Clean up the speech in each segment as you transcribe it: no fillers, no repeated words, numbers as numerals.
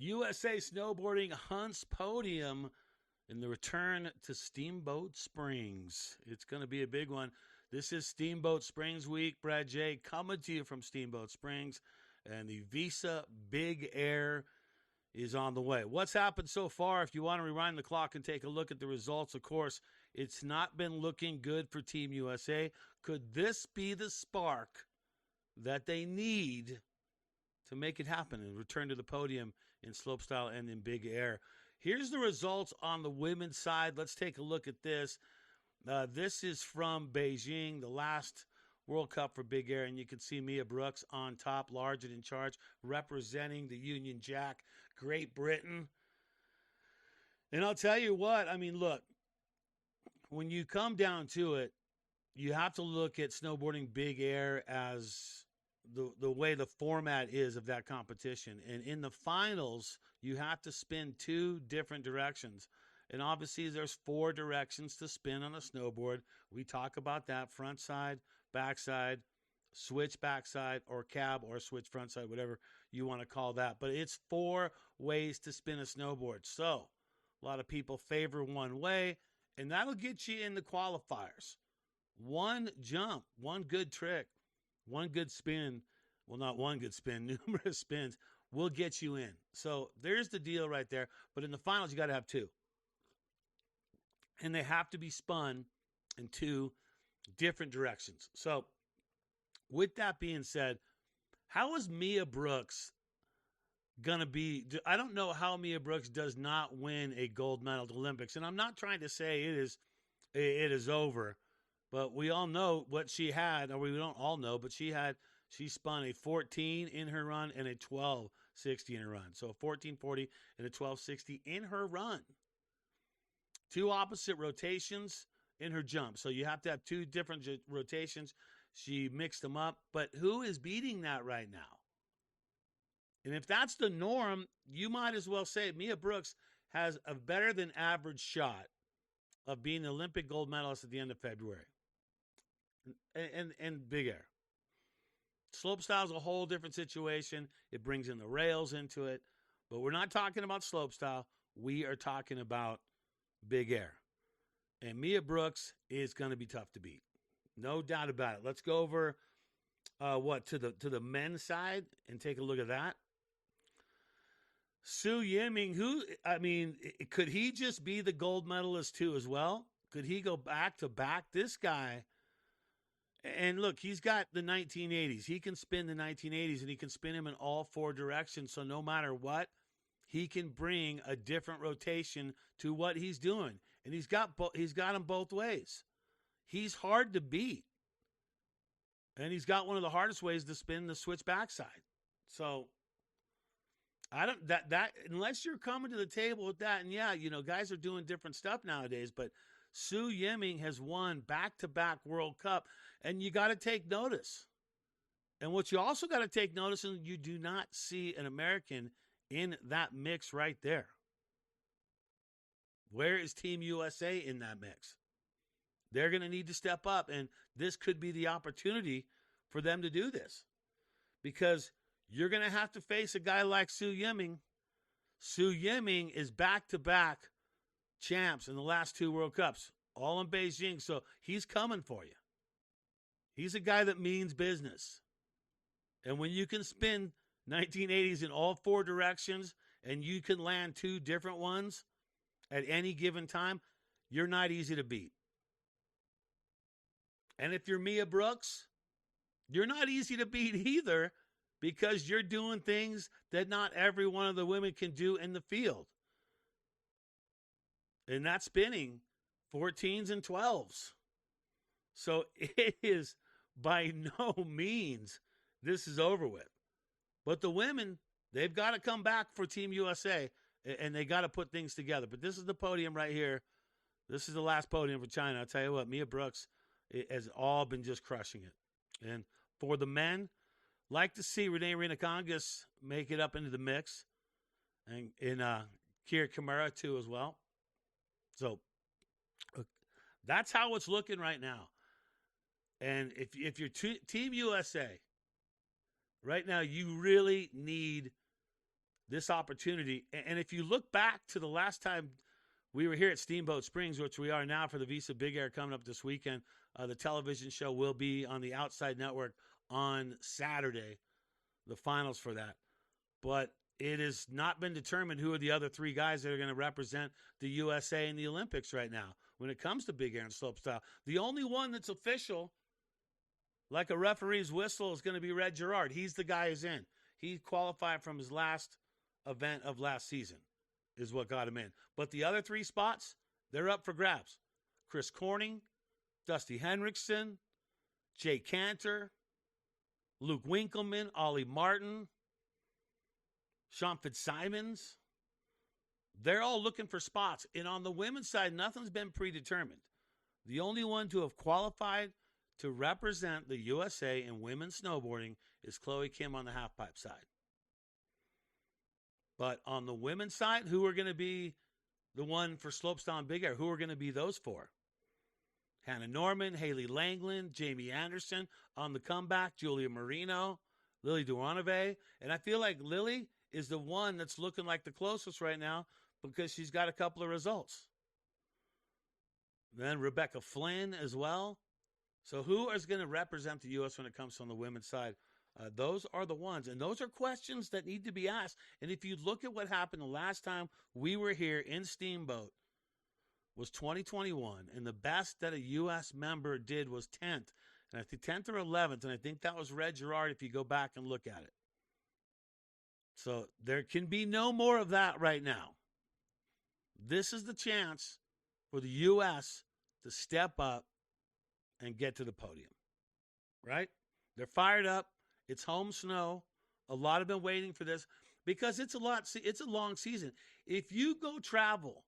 USA Snowboarding HUNTS Podium in the return to Steamboat Springs. It's going to be a big one. This is Steamboat Springs week. Brad J. coming to you from Steamboat Springs, and the Visa Big Air is on the way. What's happened so far? If you want to rewind the clock and take a look at the results, of course, it's not been looking good for Team USA. Could this be the spark that they need to make it happen and return to the podium in slopestyle and in big air? Here's the results on the women's side. Let's take a look at this. This is from Beijing, the last World Cup for big air, and you can see Mia Brooks on top, large and in charge, representing the Union Jack, Great Britain. And I'll tell you what, I mean, look, when you come down to it, you have to look at snowboarding big air as the way the format is of that competition. And in the finals, you have to spin two different directions. And obviously, there's 4 directions to spin on a snowboard. We talk about that: front side, backside, switch backside, or cab, or switch front side, whatever you want to call that. But it's 4 ways to spin a snowboard. So a lot of people favor one way, and that'll get you in the qualifiers. One jump, one good trick, one good spin. Well, not one good spin, numerous spins will get you in. So there's the deal right there. But in the finals, you got to have 2. And they have to be spun in 2 different directions. So with that being said, how is Mia Brooks going to be? I don't know how Mia Brooks does not win a gold medal at the Olympics. And I'm not trying to say it is over, but we all know what she had, or we don't all know, but she spun a 14 in her run and a 12.60 in her run. So a 14.40 and a 12.60 in her run. 2 opposite rotations in her jump. So you have to have 2 different rotations. She mixed them up. But who is beating that right now? And if that's the norm, you might as well say Mia Brooks has a better than average shot of being an Olympic gold medalist at the end of February. And big air. Slopestyle is a whole different situation. It brings in the rails into it. But we're not talking about slopestyle. We are talking about big air. And Mia Brooks is going to be tough to beat. No doubt about it. Let's go over to the men's side and take a look at that. Su Yiming, could he just be the gold medalist too as well? Could he go back to back? This guy, and look, he's got the 1980s. He can spin the 1980s, and he can spin him in all 4 directions. So no matter what, he can bring a different rotation to what he's doing. And he's got them both ways. He's hard to beat. And he's got one of the hardest ways to spin the switch backside. So I don't that unless you're coming to the table with that, and yeah, guys are doing different stuff nowadays, but Su Yiming has won back-to-back World Cup, and you got to take notice. And what you also got to take notice is you do not see an American in that mix right there. Where is Team USA in that mix? They're going to need to step up, and this could be the opportunity for them to do this, because you're going to have to face a guy like Su Yiming. Su Yiming is back-to-back champs in the last 2 World Cups, all in Beijing, so he's coming for you. He's a guy that means business. And when you can spin 1980s in all 4 directions, and you can land 2 different ones at any given time, you're not easy to beat. And if you're Mia Brooks, you're not easy to beat either, because you're doing things that not every one of the women can do in the field. And that's spinning 14s and 12s. So it is by no means this is over with. But the women, they've got to come back for Team USA, and they got to put things together. But this is the podium right here. This is the last podium for China. I'll tell you what, Mia Brooks has all been just crushing it. And for the men, like to see Renee Rinacongas make it up into the mix, and Kira Kimura too as well. So that's how it's looking right now. And if you're Team USA, right now you really need this opportunity. And if you look back to the last time we were here at Steamboat Springs, which we are now for the Visa Big Air coming up this weekend, the television show will be on the Outside Network on Saturday, the finals for that. But it has not been determined who are the other three guys that are going to represent the USA in the Olympics right now when it comes to big air and slopestyle. The only one that's official, like a referee's whistle, is going to be Red Gerard. He's the guy who's in. He qualified from his last event of last season is what got him in. But the other three spots, they're up for grabs. Chris Corning, Dusty Henriksen, Jay Cantor, Luke Winkleman, Ollie Martin, Shaun Fitzsimons. They're all looking for spots. And on the women's side, nothing's been predetermined. The only one to have qualified to represent the USA in women's snowboarding is Chloe Kim on the halfpipe side. But on the women's side, who are going to be the one for slopestyle and big air? Who are going to be those four? Hannah Norman, Haley Langland, Jamie Anderson on the comeback, Julia Marino, Lily Duranove. And I feel like Lily is the one that's looking like the closest right now because she's got a couple of results. Then Rebecca Flynn as well. So who is going to represent the U.S. when it comes on the women's side? Those are the ones. And those are questions that need to be asked. And if you look at what happened the last time we were here in Steamboat was 2021. And the best that a U.S. member did was 10th. And I think 10th or 11th. And I think that was Red Gerard if you go back and look at it. So there can be no more of that right now. This is the chance for the U.S. to step up and get to the podium, right? They're fired up. It's home snow. A lot have been waiting for this because it's a long season. If you go travel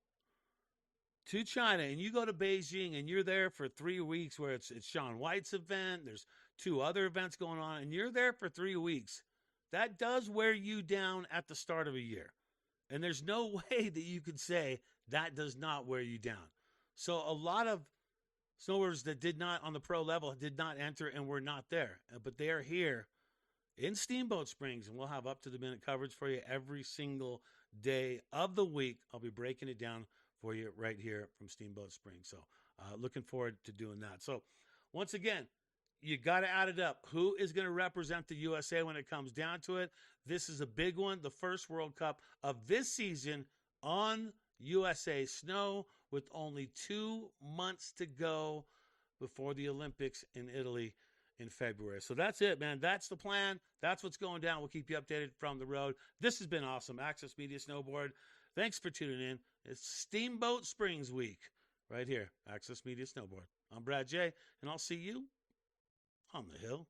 to China and you go to Beijing and you're there for 3 weeks where it's Shaun White's event, there's 2 other events going on, and you're there for 3 weeks, that does wear you down at the start of a year. And there's no way that you could say that does not wear you down. So a lot of snowboarders that did not, on the pro level, did not enter and were not there. But they are here in Steamboat Springs, and we'll have up-to-the-minute coverage for you every single day of the week. I'll be breaking it down for you right here from Steamboat Springs. So looking forward to doing that. So once again, you got to add it up. Who is going to represent the USA when it comes down to it? This is a big one, the first World Cup of this season on USA snow with only 2 months to go before the Olympics in Italy in February. So that's it, man. That's the plan. That's what's going down. We'll keep you updated from the road. This has been awesome. Access Media Snowboard. Thanks for tuning in. It's Steamboat Springs week right here. Access Media Snowboard. I'm Brad J., and I'll see you on the hill.